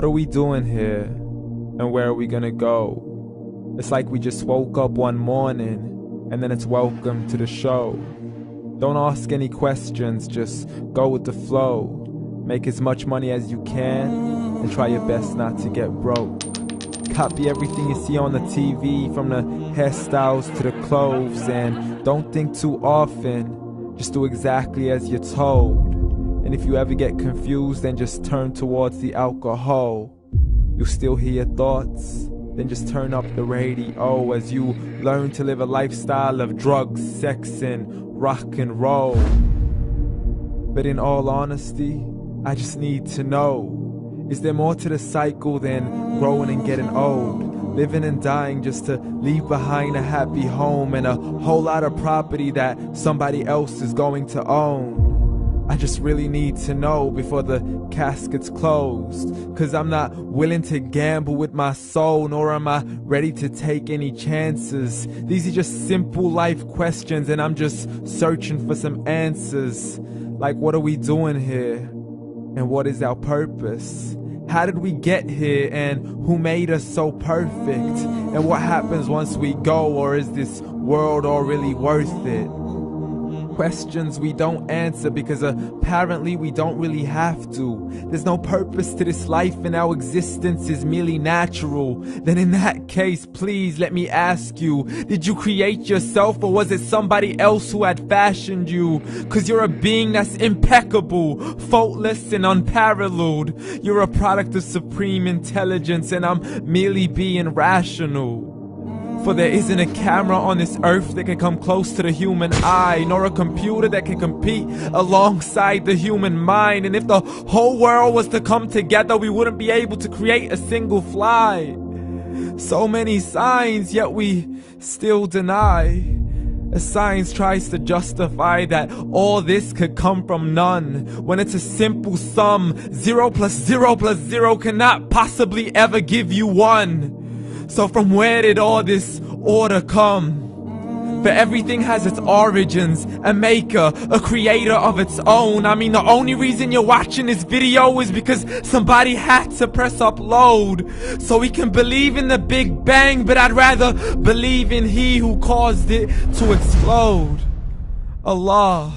What are we doing here? And where are we gonna go? It's like we just woke up one morning and then it's welcome to the show. Don't ask any questions, just go with the flow. Make as much money as you can and try your best not to get broke. Copy everything you see on the TV, from the hairstyles to the clothes, and don't think too often, just do exactly as you're told. And if you ever get confused, then just turn towards the alcohol. You'll still hear your thoughts, then just turn up the radio as you learn to live a lifestyle of drugs, sex, and rock and roll. But in all honesty, I just need to know, is there more to the cycle than growing and getting old? Living and dying just to leave behind a happy home and a whole lot of property that somebody else is going to own. I just really need to know before the casket's closed, 'cause I'm not willing to gamble with my soul, nor am I ready to take any chances. These are just simple life questions and I'm just searching for some answers. Like, what are we doing here? And what is our purpose? How did we get here, and who made us so perfect? And what happens once we go, or is this world all really worth it? Questions we don't answer because apparently we don't really have to. There's no purpose to this life and our existence is merely natural. Then in that case, please let me ask you, did you create yourself, or was it somebody else who had fashioned you? 'Cause you're a being that's impeccable, faultless and unparalleled. You're a product of supreme intelligence and I'm merely being rational. For there isn't a camera on this earth that can come close to the human eye, nor a computer that can compete alongside the human mind. And if the whole world was to come together, we wouldn't be able to create a single fly. So many signs, yet we still deny. As science tries to justify that all this could come from none, when it's a simple sum. 0 plus 0 plus 0 cannot possibly ever give you 1. So from where did all this order come? For everything has its origins, a maker, a creator of its own. I mean, the only reason you're watching this video is because somebody had to press upload. So we can believe in the Big Bang, but I'd rather believe in He who caused it to explode. Allah,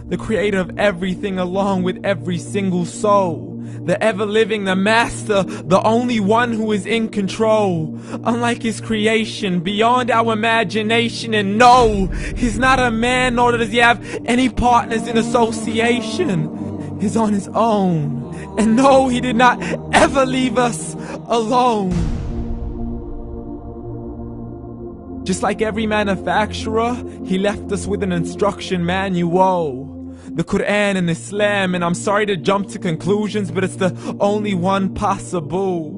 the creator of everything along with every single soul. The ever-living, the master, the only one who is in control. Unlike his creation, beyond our imagination. And no, he's not a man, nor does he have any partners in association. He's on his own. And no, he did not ever leave us alone. Just like every manufacturer, he left us with an instruction manual. The Quran and Islam, and I'm sorry to jump to conclusions, but it's the only one possible.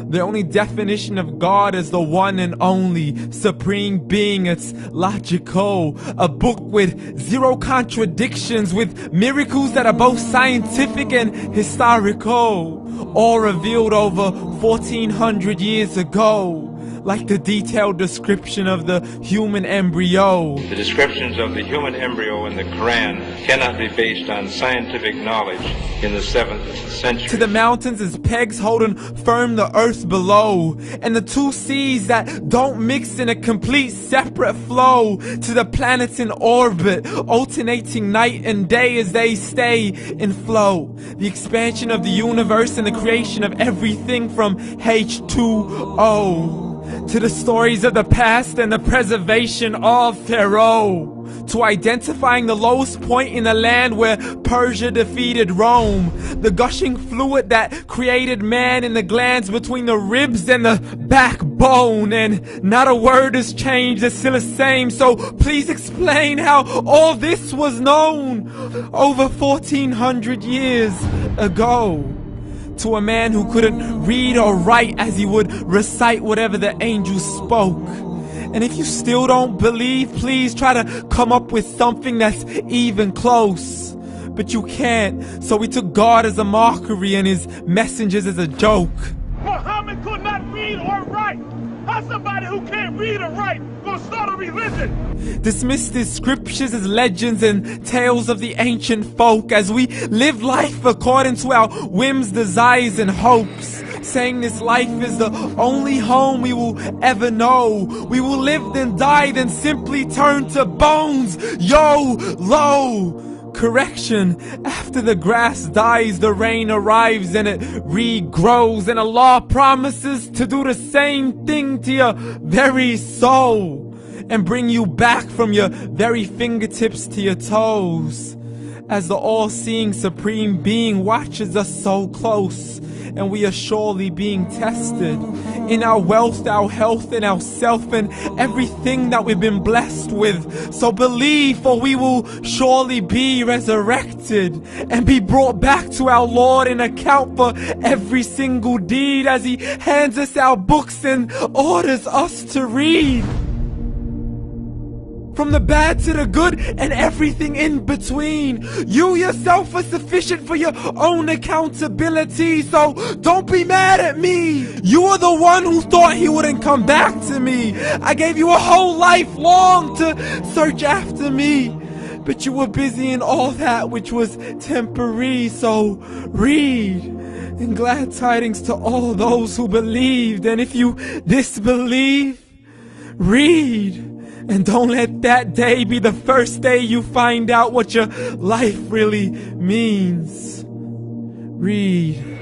The only definition of God is the one and only supreme being. It's logical, a book with 0 contradictions, with miracles that are both scientific and historical, all revealed over 1400 years ago. Like the detailed description of the human embryo. The descriptions of the human embryo in the Quran cannot be based on scientific knowledge in the 7th century. To the mountains as pegs holding firm the earth below, and the 2 seas that don't mix in a complete separate flow. To the planets in orbit, alternating night and day as they stay in flow. The expansion of the universe and the creation of everything from H2O. To the stories of the past and the preservation of Pharaoh. To identifying the lowest point in the land where Persia defeated Rome. The gushing fluid that created man in the glands between the ribs and the backbone. And not a word has changed, it's still the same. So please explain how all this was known over 1400 years ago. To a man who couldn't read or write as he would recite whatever the angels spoke. And if you still don't believe, please try to come up with something that's even close. But you can't, so we took God as a mockery and his messengers as a joke. Muhammad could not read or write. How somebody who can't read or write gonna start a religion? Dismiss these scriptures as legends and tales of the ancient folk as we live life according to our whims, desires, and hopes. saying this life is the only home we will ever know. We will live then die, then simply turn to bones. YOLO! Correction, after the grass dies, the rain arrives and it regrows, and Allah promises to do the same thing to your very soul and bring you back from your very fingertips to your toes, as the all-seeing supreme being watches us so close, and we are surely being tested in our wealth, our health, and our self, and everything that we've been blessed with. So believe, for we will surely be resurrected and be brought back to our Lord and account for every single deed, as He hands us our books and orders us to read. From the bad to the good and everything in between. You yourself are sufficient for your own accountability, so don't be mad at me. You are the one who thought He wouldn't come back to me. I gave you a whole life long to search after me, but you were busy in all that which was temporary. So read, and glad tidings to all those who believed. And if you disbelieve, read. And don't let that day be the first day you find out what your life really means. Read.